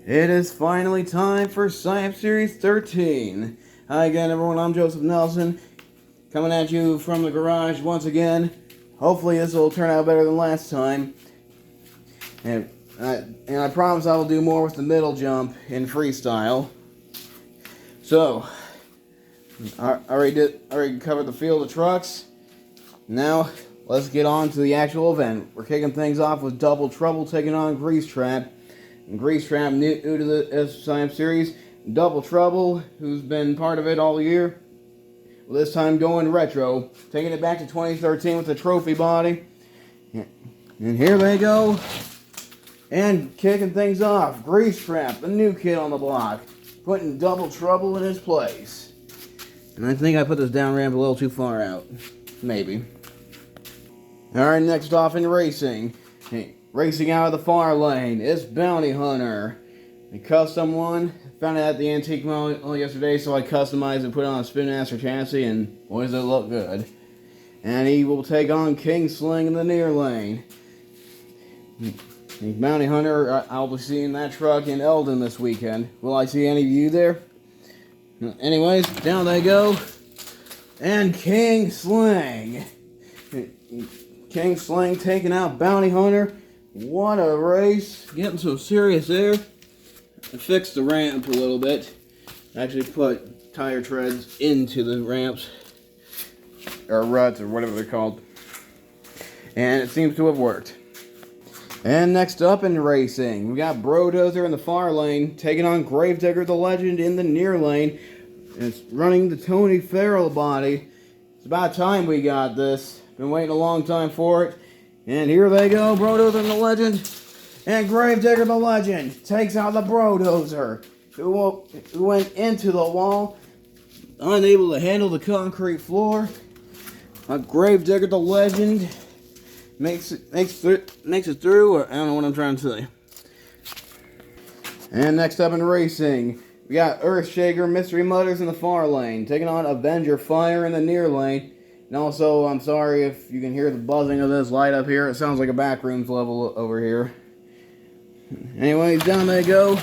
It is finally time for Science Series 13. Hi again, everyone. I'm Joseph Nelson, coming at you from the garage once again. Hopefully, this will turn out better than last time. And I promise I will do more with the middle jump in freestyle. So, I already covered the field of trucks. Now, let's get on to the actual event. We're kicking things off with Double Trouble taking on Grease Trap. And Grease Trap, new to the Science Series. Double Trouble, who's been part of it all year. Well, this time going retro, taking it back to 2013 with the trophy body. And here they go. And kicking things off, Grease Trap, the new kid on the block, putting Double Trouble in his place. And I think I put this down ramp a little too far out. Maybe. Alright, next off in racing. Racing out of the far lane, it's Bounty Hunter. The custom one, found it at the Antique Mall yesterday, so I customized and put it on a Spin Master chassis, and boy does it look good. And he will take on King Sling in the near lane. The Bounty Hunter, I'll be seeing that truck in Eldon this weekend. Will I see any of you there? Anyways, down they go. And King Sling. King Sling taking out Bounty Hunter. What a race. Getting so serious there. I fixed the ramp a little bit. Actually put tire treads into the ramps. Or ruts, or whatever they're called. And it seems to have worked. And next up in racing, we got Brodozer in the far lane, taking on Gravedigger the Legend in the near lane. It's running the Tony Farrell body. It's about time we got this. Been waiting a long time for it. And here they go, Brodozer the Legend. And Gravedigger the Legend takes out the Brodozer, who went into the wall, unable to handle the concrete floor. Gravedigger the Legend makes it through, or I don't know what I'm trying to say. And next up in racing, we got Earthshaker Mystery Mutters in the far lane, taking on Avenger Fire in the near lane. And also, I'm sorry if you can hear the buzzing of this light up here. It sounds like a backrooms level over here. Anyways, down they go.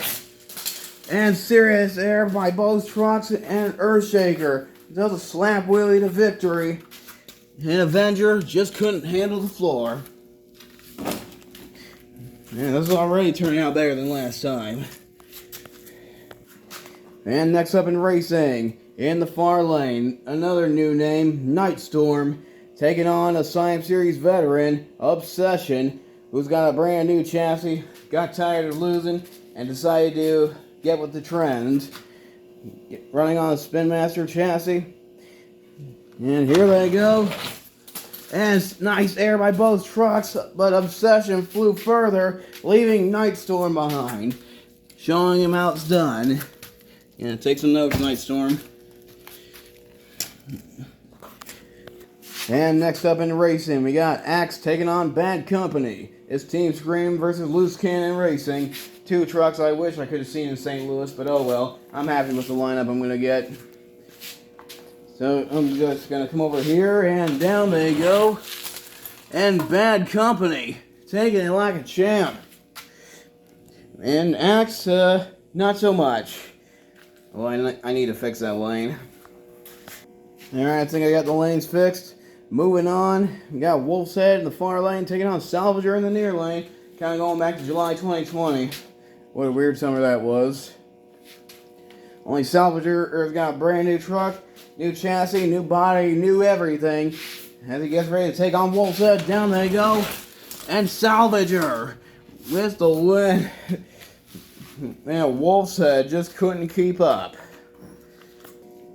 And Serious Air by both trucks and Earthshaker does a slap wheelie to victory. And Avenger just couldn't handle the floor. Man, this is already turning out better than last time. And next up in racing, in the far lane, another new name, Nightstorm, taking on a Science Series veteran, Obsession, who's got a brand new chassis, got tired of losing, and decided to get with the trend. Running on a Spin Master chassis. And here they go. And nice air by both trucks, but Obsession flew further, leaving Nightstorm behind, showing him how it's done. Yeah, take some notes, Nightstorm. And next up in racing, we got Axe taking on Bad Company. It's Team Scream versus Loose Cannon Racing. Two trucks I wish I could have seen in St. Louis, but oh well. I'm happy with the lineup I'm going to get. So I'm just going to come over here, and down they go. And Bad Company, taking it like a champ. And Axe, not so much. Well, I need to fix that lane. Alright, I think I got the lanes fixed. Moving on, we got Wolf's Head in the far lane, taking on Salvager in the near lane. Kind of going back to July 2020. What a weird summer that was. Only Salvager has got a brand new truck, new chassis, new body, new everything. As he gets ready to take on Wolf's Head, down they go. And Salvager with the win. Man, Wolf's Head just couldn't keep up.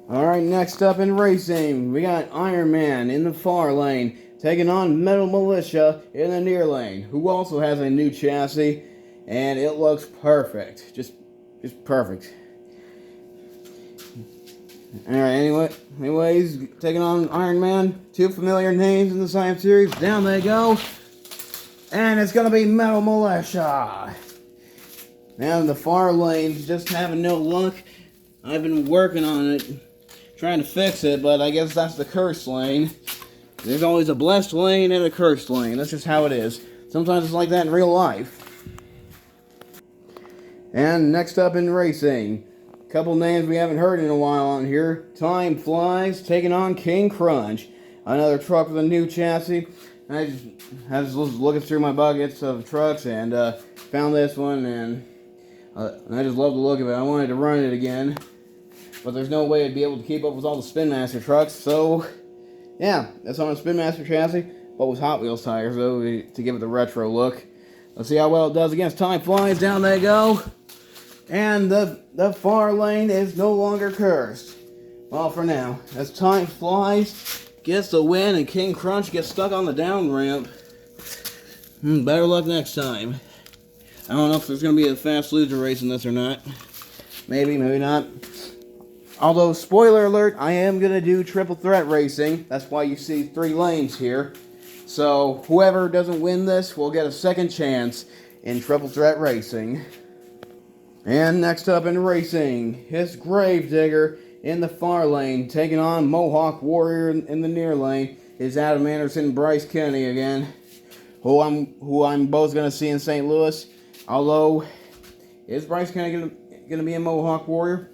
Alright, next up in racing, we got Iron Man in the far lane, taking on Metal Militia in the near lane, who also has a new chassis, and it looks perfect. Just perfect. Alright, anyways, taking on Iron Man, two familiar names in the Science Series, down they go, and it's gonna be Metal Militia. Now in the far lane, just having no luck. I've been working on it, trying to fix it, but I guess that's the cursed lane. There's always a blessed lane and a cursed lane. That's just how it is. Sometimes it's like that in real life. And next up in racing, a couple names we haven't heard in a while on here. Time Flies taking on King Crunch. Another truck with a new chassis. I was looking through my buckets of trucks and found this one, and I just love the look of it. I wanted to run it again, but there's no way I'd be able to keep up with all the Spin Master trucks, so yeah, that's on a Spin Master chassis, but with Hot Wheels tires though, to give it the retro look. Let's see how well it does against Time Flies. Down they go. And the far lane is no longer cursed. Well, for now, as Time Flies gets the win and King Crunch gets stuck on the down ramp. Better luck next time. I don't know if there's going to be a fast loser race in this or not. Maybe, maybe not. Although, spoiler alert, I am going to do triple threat racing. That's why you see 3 lanes here. So, whoever doesn't win this will get a second chance in triple threat racing. And next up in racing, it's Gravedigger in the far lane, taking on Mohawk Warrior in the near lane. Is Adam Anderson, Bryce Kennedy again, who I'm both going to see in St. Louis. Although, is Bryce Kennedy going to be in Mohawk Warrior?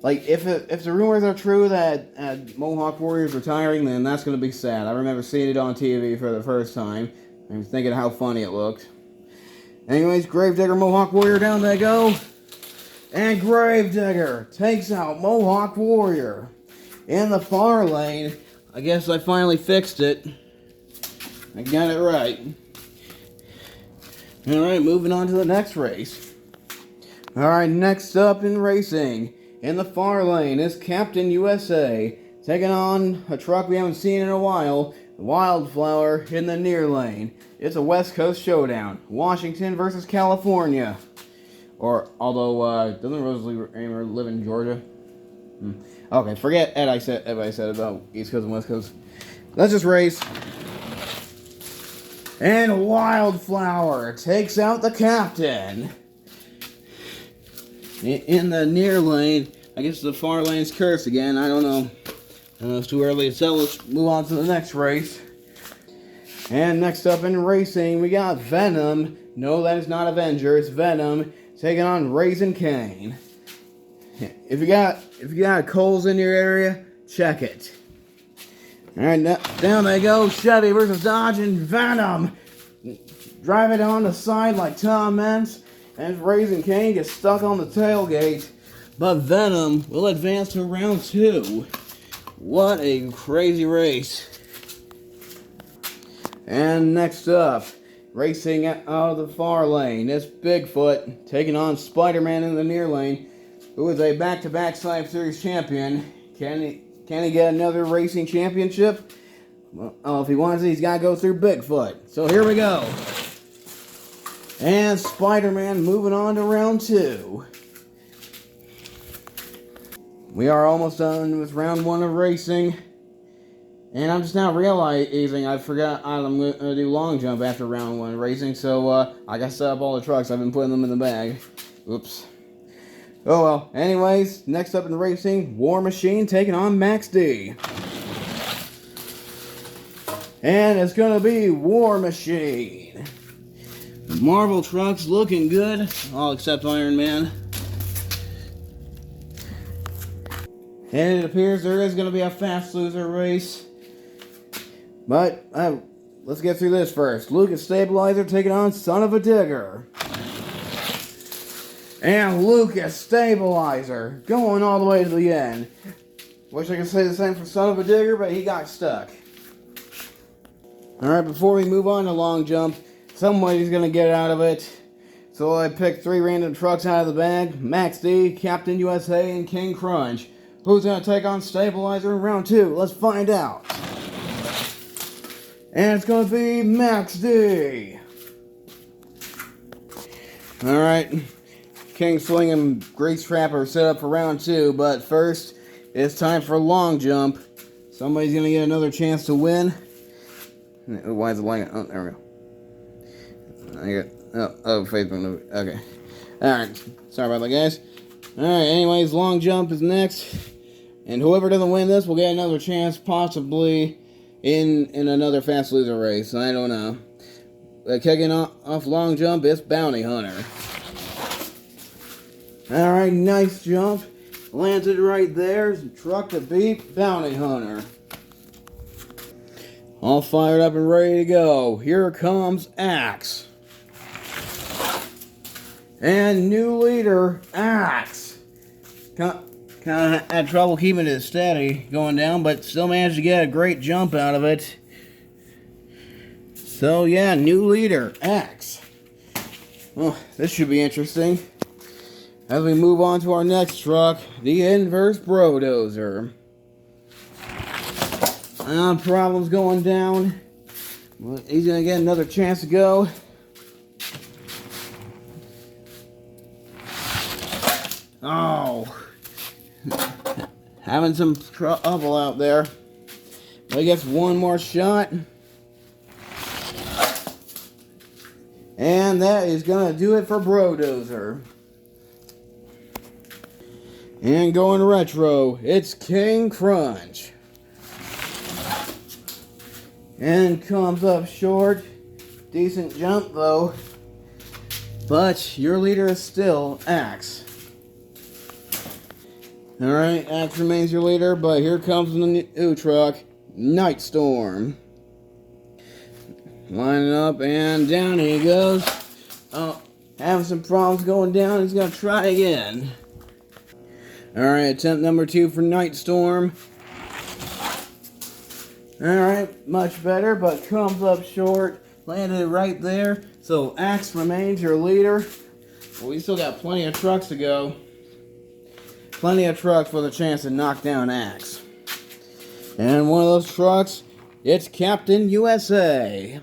Like, if the rumors are true that Mohawk Warrior is retiring, then that's going to be sad. I remember seeing it on TV for the first time and thinking how funny it looked. Anyways, Gravedigger, Mohawk Warrior, down they go. And Gravedigger takes out Mohawk Warrior. In the far lane, I guess I finally fixed it. I got it right. Alright, moving on to the next race. Alright, next up in racing, in the far lane is Captain USA, taking on a truck we haven't seen in a while, Wildflower in the near lane. It's a West Coast showdown. Washington versus California. Or, although, doesn't Rosalie Raymer live in Georgia? Okay, forget everybody said about East Coast and West Coast. Let's just race. And Wildflower takes out the captain. In the near lane, I guess the far lane's cursed again. I don't know. I know it's too early to tell. Let's move on to the next race. And next up in racing, we got Venom. No, that is not Avenger. It's Venom taking on Raising Cane. If you got Kohl's in your area, check it. All right, down they go. Chevy versus Dodge and Venom. Drive it on the side like Tom Meents, and Raising Cane gets stuck on the tailgate. But Venom will advance to round 2. What a crazy race. And next up, racing out of the far lane, it's Bigfoot taking on Spider-Man in the near lane, who is a back-to-back Science Series champion. Can he get another racing championship? Well, if he wants it, he's got to go through Bigfoot. So here we go. And Spider-Man moving on to round 2. We are almost done with round 1 of racing. And I'm just now realizing I forgot I'm going to do long jump after round 1 racing. So I got to set up all the trucks. I've been putting them in the bag. Oops. Oh well. Anyways, next up in the racing, War Machine taking on Max D. And it's going to be War Machine. Marvel trucks looking good, all except Iron Man. And it appears there is going to be a fast loser race. But let's get through this first. Lucas Stabilizer taking on Son of a Digger. And Lucas Stabilizer going all the way to the end. Wish I could say the same for Son of a Digger, but he got stuck. Alright, before we move on to long jump, somebody's going to get out of it. So I picked 3 random trucks out of the bag. Max D, Captain USA, and King Crunch. Who's going to take on Stabilizer in round 2? Let's find out. And it's going to be Max D. Alright. King Sling and Grease Trap are set up for round 2. But first, it's time for long jump. Somebody's going to get another chance to win. Why is it like... Oh, there we go. Facebook. Okay. Alright. Sorry about that, guys. Alright, anyways, long jump is next. And whoever doesn't win this will get another chance, possibly in another fast loser race. I don't know. Kicking off long jump is Bounty Hunter. Alright, nice jump. Landed right there. Truck to beat. Bounty Hunter. All fired up and ready to go. Here comes Axe. And new leader, Axe. Kind of had trouble keeping it steady going down, but still managed to get a great jump out of it. So yeah, new leader, Axe. Well, this should be interesting. As we move on to our next truck, the Inverse Brodozer. Problems going down. Well, he's going to get another chance to go. Oh. Having some trouble out there. But he gets one more shot. And that is going to do it for Brodozer. And going retro, it's King Crunch. And comes up short. Decent jump though. But your leader is still Axe. Alright, Axe remains your leader, but here comes the new truck, Night Storm. Lining up and down he goes. Oh, having some problems going down. He's going to try again. Alright, attempt number 2 for Night Storm. Alright, much better, but comes up short. Landed right there. So Axe remains your leader. Well, we still got plenty of trucks to go. Plenty of trucks for the chance to knock down Axe. And one of those trucks, it's Captain USA.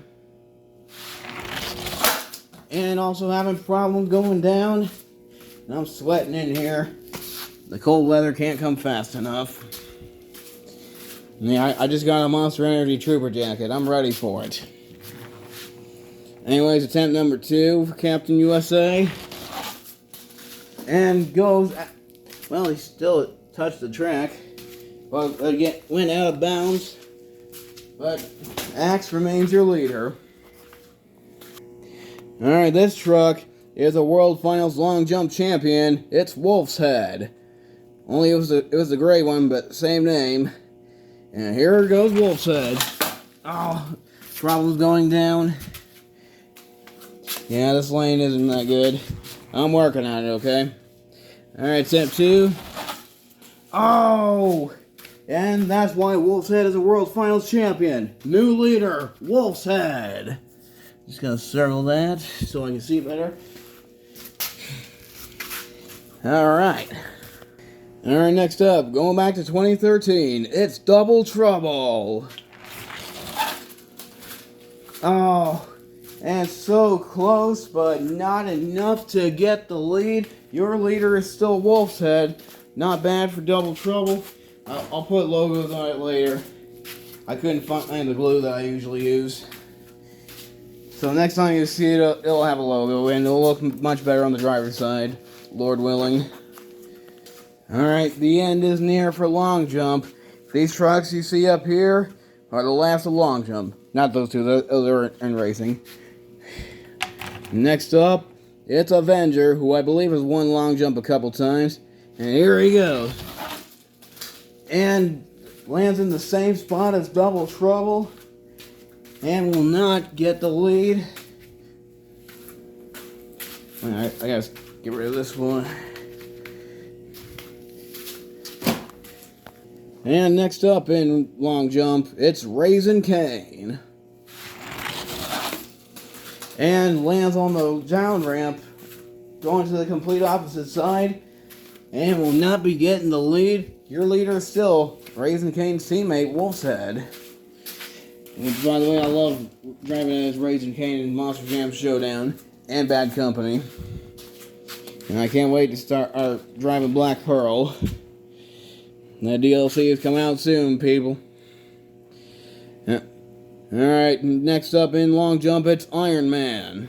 And also having problems going down. And I'm sweating in here. The cold weather can't come fast enough. Yeah, I just got a Monster Energy Trooper jacket. I'm ready for it. Anyways, attempt number 2 for Captain USA. And goes... Well, he still touched the track. But again, went out of bounds. But Axe remains your leader. Alright, this truck is a World Finals long jump champion. It's Wolf's Head. Only it was the gray one, but same name. And here goes Wolf's Head. Oh, problems going down. Yeah, this lane isn't that good. I'm working on it, okay? Alright, step 2. Oh! And that's why Wolf's Head is a World Finals champion. New leader, Wolf's Head. Just gonna circle that so I can see better. Alright. Alright, next up, going back to 2013, it's Double Trouble. Oh, and so close, but not enough to get the lead. Your leader is still Wolf's Head. Not bad for Double Trouble. I'll put logos on it later. I couldn't find the glue that I usually use. So next time you see it, it'll have a logo, and it'll look much better on the driver's side, Lord willing. Alright, the end is near for long jump. These trucks you see up here are the last of long jump. Not those two, those are in racing. Next up, it's Avenger, who I believe has won long jump a couple times. And here he goes. And lands in the same spot as Double Trouble. And will not get the lead. Alright, I gotta get rid of this one. And next up in long jump, it's Raising Cane. And lands on the down ramp, going to the complete opposite side, and will not be getting the lead. Your leader is still Raising Cane's teammate, Wolf's Head. Which, by the way, I love driving as Raising Cane in Monster Jam Showdown and Bad Company. And I can't wait to start driving Black Pearl. That DLC is coming out soon, people. Yeah. Alright, next up in long jump, it's Iron Man.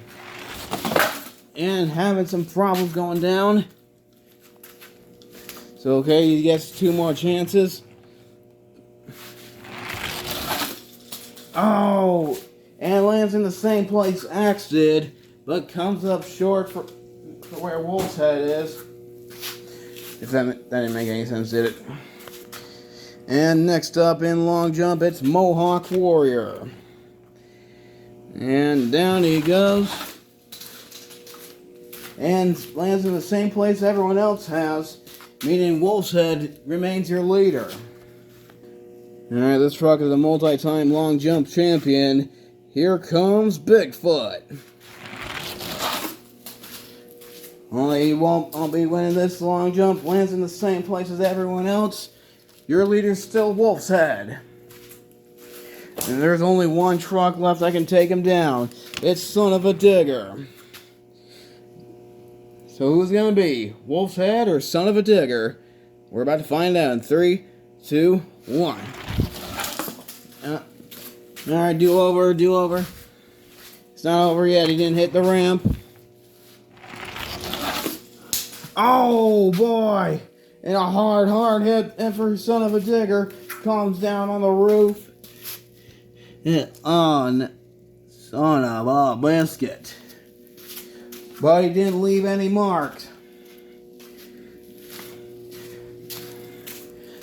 And having some problems going down. So, okay, he gets 2 more chances. Oh! And lands in the same place Axe did, but comes up short for where Wolf's Head is. If that didn't make any sense, did it? And next up in long jump, it's Mohawk Warrior. And down he goes. And lands in the same place everyone else has, meaning Wolf's Head remains your leader. Alright, this truck is a multi-time long jump champion. Here comes Bigfoot. Only he won't be winning this long jump, lands in the same place as everyone else. Your leader's still Wolf's Head. And there's only one truck left that can take him down. It's Son of a Digger. So who's it gonna be? Wolf's Head or Son of a Digger? We're about to find out in 3, 2, 1. Alright, do over. It's not over yet, he didn't hit the ramp. Oh boy! And a hard hit, and for Son of a Digger, comes down on the roof. On Son of a Biscuit. But he didn't leave any marks.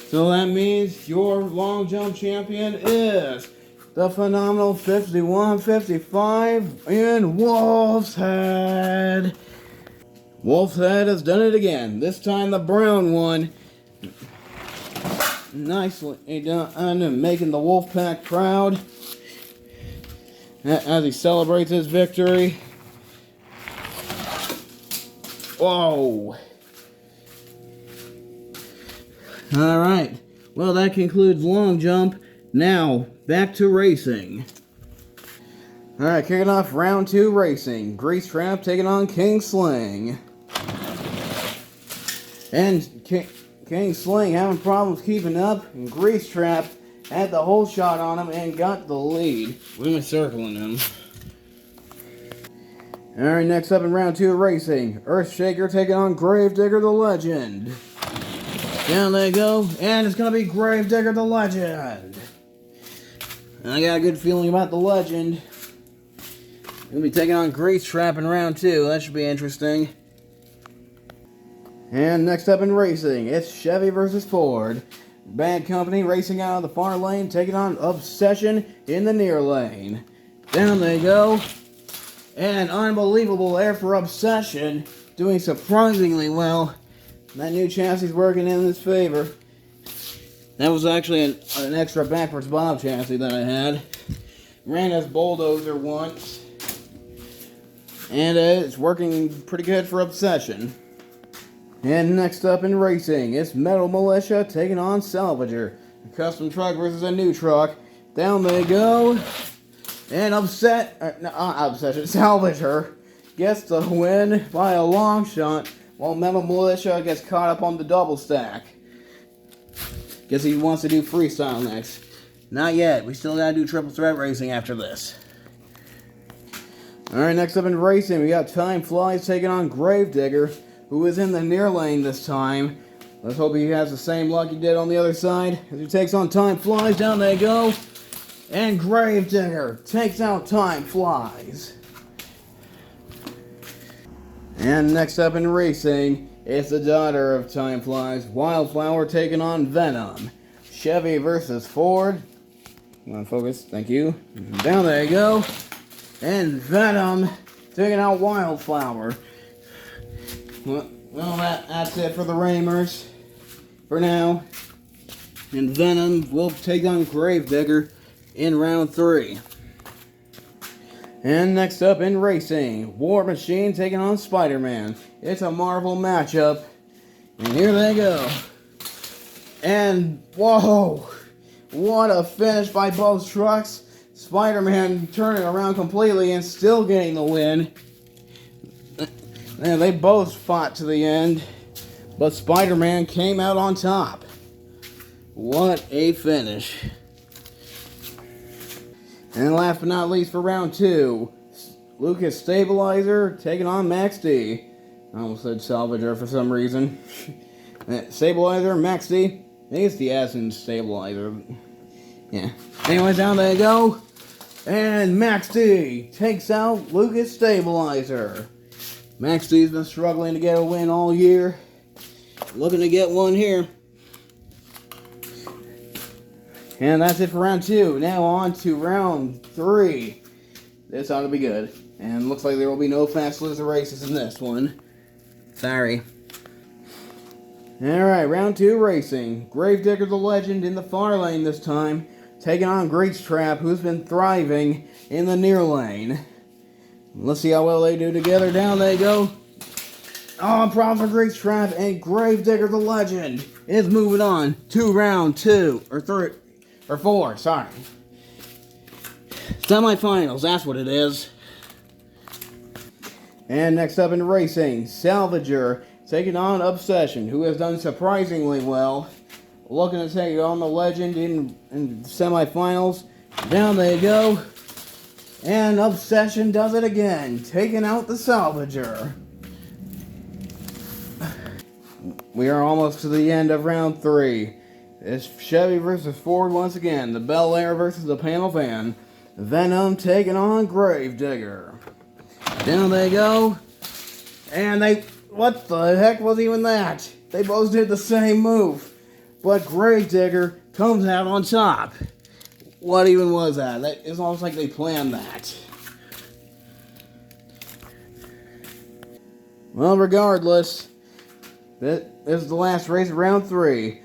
So that means your long jump champion is the phenomenal 51-55 in Wolf's Head. Wolf's Head has done it again. This time the brown one. Nicely done, making the Wolfpack proud as he celebrates his victory. Whoa! Alright, well that concludes long jump. Now, back to racing. Alright, kicking off round 2 racing. Grease Trap taking on King Sling. And King Sling having problems keeping up, and Grease Trap had the whole shot on him and got the lead. We've been circling him. Alright, next up in round 2 racing. Earthshaker taking on Gravedigger the Legend. Down they go, and it's going to be Gravedigger the Legend. I got a good feeling about the Legend. We'll be taking on Grease Trap in round 2. That should be interesting. And next up in racing, it's Chevy versus Ford. Bad Company racing out of the far lane, taking on Obsession in the near lane. Down they go. And unbelievable air for Obsession, doing surprisingly well. That new chassis is working in his favor. That was actually an extra backwards bob chassis that I had. Ran as Bulldozer once. And it's working pretty good for Obsession. And next up in racing, it's Metal Militia taking on Salvager. A custom truck versus a new truck. Down they go. And Salvager gets the win by a long shot, while Metal Militia gets caught up on the double stack. Guess he wants to do freestyle next. Not yet. We still gotta do triple threat racing after this. Alright, next up in racing, we got Time Flies taking on Gravedigger, who is in the near lane this time. Let's hope he has the same luck he did on the other side. As he takes on Time Flies, down they go. And Gravedigger takes out Time Flies. And next up in racing, it's the daughter of Time Flies, Wildflower taking on Venom. Chevy versus Ford. Come on, focus. Thank you. Down they go. And Venom taking out Wildflower. Well, that's it for the Ramers for now. And Venom will take on Gravedigger in round 3. And next up in racing, War Machine taking on Spider-Man. It's a Marvel matchup. And here they go. And whoa! What a finish by both trucks. Spider-Man turning around completely and still getting the win. And they both fought to the end, but Spider-Man came out on top. What a finish. And last but not least for round 2, Lucas Stabilizer taking on Max D. I almost said Salvager for some reason. Stabilizer, Max D. I think it's the S in Stabilizer. Yeah. Anyways, down they go. And Max D takes out Lucas Stabilizer. Max D's been struggling to get a win all year. Looking to get one here. And that's it for round 2. Now on to round 3. This ought to be good. And looks like there will be no fast loser races in this one. Sorry. Alright, round 2 racing. Gravedigger the Legend in the far lane this time. Taking on Grease Trap, who's been thriving in the near lane. Let's see how well they do together. Down they go. Oh, problem for Grease Trap, and Gravedigger the Legend is moving on to round 2, or 3, or 4, sorry. Semifinals, that's what it is. And next up in racing, Salvager taking on Obsession, who has done surprisingly well. Looking to take on the Legend in semifinals. Down they go. And Obsession does it again, taking out the Salvager. We are almost to the end of round 3. It's Chevy versus Ford once again. The Bel Air versus the Panel Van. Venom taking on Gravedigger. Down they go. And what the heck was even that? They both did the same move. But Gravedigger comes out on top. What even was that? It's almost like they planned that. Well, regardless, this is the last race of round 3.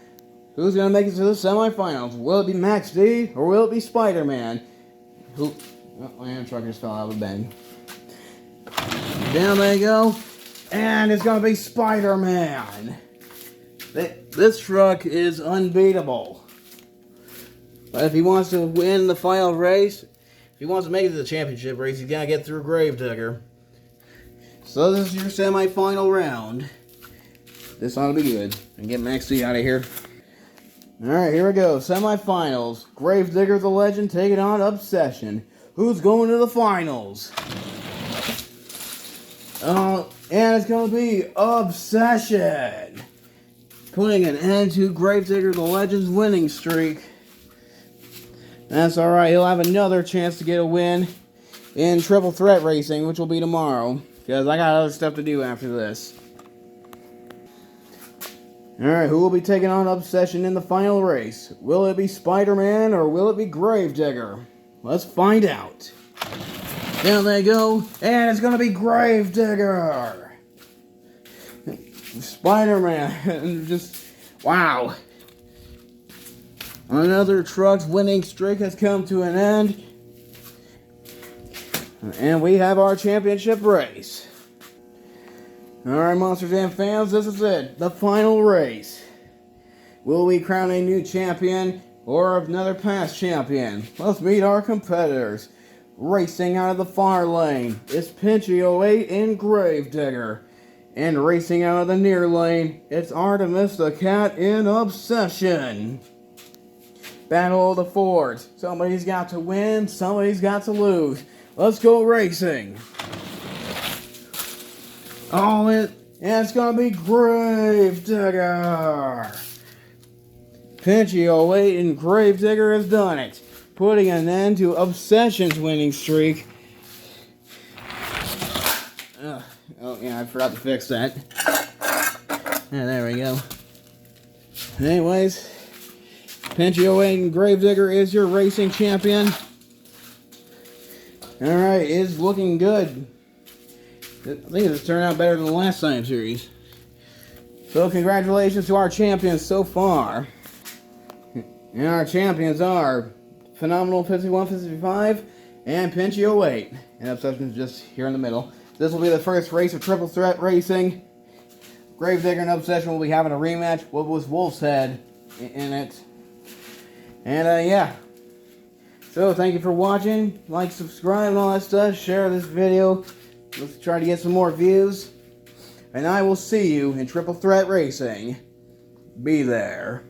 Who's going to make it to the semifinals? Will it be Max D or will it be Spider-Man? Oh, my truck just fell out of the bed. Down they go. And it's going to be Spider-Man. This truck is unbeatable. But if he wants to win the final race, if he wants to make it to the championship race, he's got to get through Gravedigger. So this is your semi-final round. This ought to be good. And get Max D out of here. Alright, here we go. Semi-finals. Gravedigger the Legend taking on Obsession. Who's going to the finals? And it's going to be Obsession. Putting an end to Gravedigger the Legend's winning streak. That's alright. He'll have another chance to get a win in Triple Threat Racing, which will be tomorrow. Because I got other stuff to do after this. Alright, who will be taking on Obsession in the final race? Will it be Spider-Man or will it be Gravedigger? Let's find out. Down they go, and it's gonna be Gravedigger! Spider-Man, just, wow. Another truck's winning streak has come to an end. And we have our championship race. Alright, Monster Jam fans, this is it. The final race. Will we crown a new champion or another past champion? Let's meet our competitors. Racing out of the far lane, it's Pinchy08 and Gravedigger. And racing out of the near lane, it's Artemis the Cat in Obsession. Battle of the Fords. Somebody's got to win, somebody's got to lose. Let's go racing. And it's gonna be Gravedigger. Pinchy08 and Gravedigger has done it, putting an end to Obsession's winning streak. Oh yeah, I forgot to fix that. Yeah, there we go. Anyways, Pinchy08 and Gravedigger is your racing champion. Alright, it's looking good. I think it's turned out better than the last time series. So congratulations to our champions so far. And our champions are Phenomenal 5155 and Pinchy08. And Obsession's just here in the middle. This will be the first race of Triple Threat Racing. Gravedigger and Obsession will be having a rematch. What was Wolf's Head in it? And yeah. So thank you for watching. Like, subscribe, and all that stuff. Share this video. Let's try to get some more views. And I will see you in Triple Threat Racing. Be there.